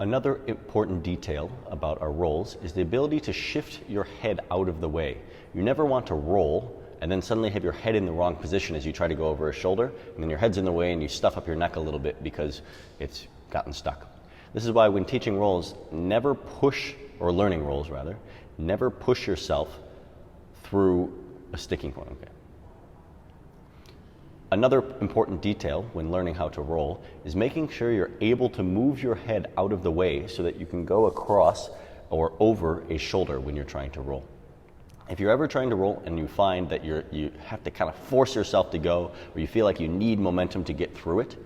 Another important detail about our rolls is the ability to shift your head out of the way. You never want to roll and then suddenly have your head in the wrong position as you try to go over a shoulder, and then your head's in the way and you stuff up your neck a little bit because it's gotten stuck. This is why when teaching rolls, never push, or learning rolls rather, never push yourself through a sticking point. Okay. Another important detail when learning how to roll is making sure you're able to move your head out of the way so that you can go across or over a shoulder when you're trying to roll. If you're ever trying to roll and you find that you have to kind of force yourself to go, or you feel like you need momentum to get through it,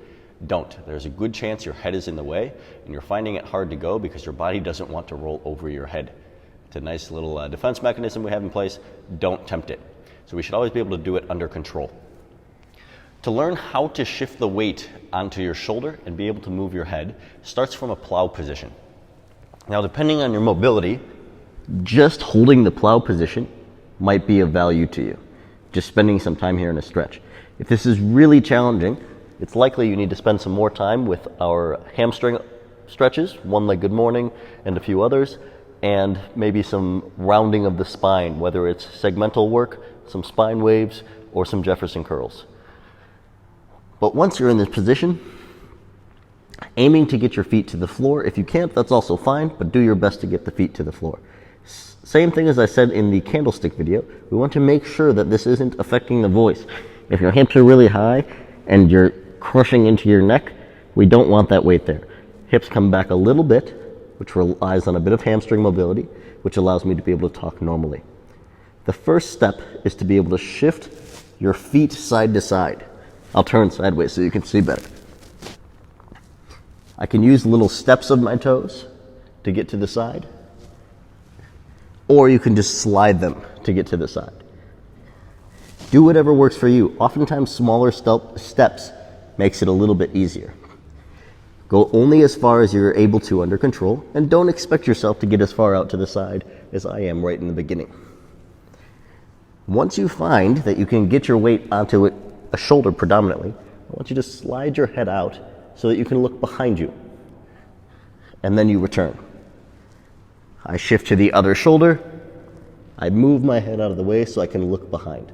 don't. There's a good chance your head is in the way and you're finding it hard to go because your body doesn't want to roll over your head. It's a nice little defense mechanism we have in place. Don't tempt it. So we should always be able to do it under control. To learn how to shift the weight onto your shoulder and be able to move your head starts from a plow position. Now, depending on your mobility, just holding the plow position might be of value to you, just spending some time here in a stretch. If this is really challenging, it's likely you need to spend some more time with our hamstring stretches, one-legged morning and a few others, and maybe some rounding of the spine, whether it's segmental work, some spine waves, or some Jefferson curls. But once you're in this position, aiming to get your feet to the floor. If you can't, that's also fine, but do your best to get the feet to the floor. Same thing as I said in the candlestick video, we want to make sure that this isn't affecting the voice. If your hips are really high and you're crushing into your neck, we don't want that weight there. Hips come back a little bit, which relies on a bit of hamstring mobility, which allows me to be able to talk normally. The first step is to be able to shift your feet side to side. I'll turn sideways so you can see better. I can use little steps of my toes to get to the side, or you can just slide them to get to the side. Do whatever works for you. Oftentimes smaller steps makes it a little bit easier. Go only as far as you're able to under control, and don't expect yourself to get as far out to the side as I am right in the beginning. Once you find that you can get your weight onto a shoulder predominantly, I want you to slide your head out so that you can look behind you. And then you return. I shift to the other shoulder. I move my head out of the way so I can look behind.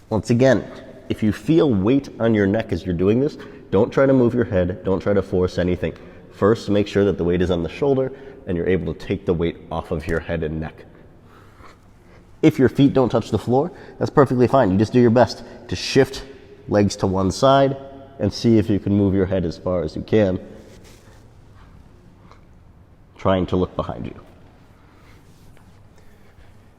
Once again, if you feel weight on your neck as you're doing this, don't try to move your head. Don't try to force anything. First, make sure that the weight is on the shoulder and you're able to take the weight off of your head and neck. If your feet don't touch the floor, that's perfectly fine. You just do your best to shift legs to one side and see if you can move your head as far as you can, trying to look behind you.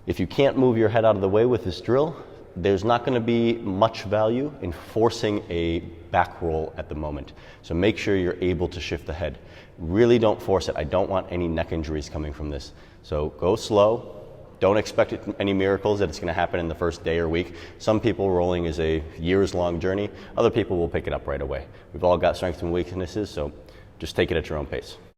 If you can't move your head out of the way with this drill, there's not going to be much value in forcing a back roll at the moment. So make sure you're able to shift the head. Really don't force it. I don't want any neck injuries coming from this. So go slow. Don't expect any miracles that it's going to happen in the first day or week. Some people, rolling is a years-long journey. Other people will pick it up right away. We've all got strengths and weaknesses, so just take it at your own pace.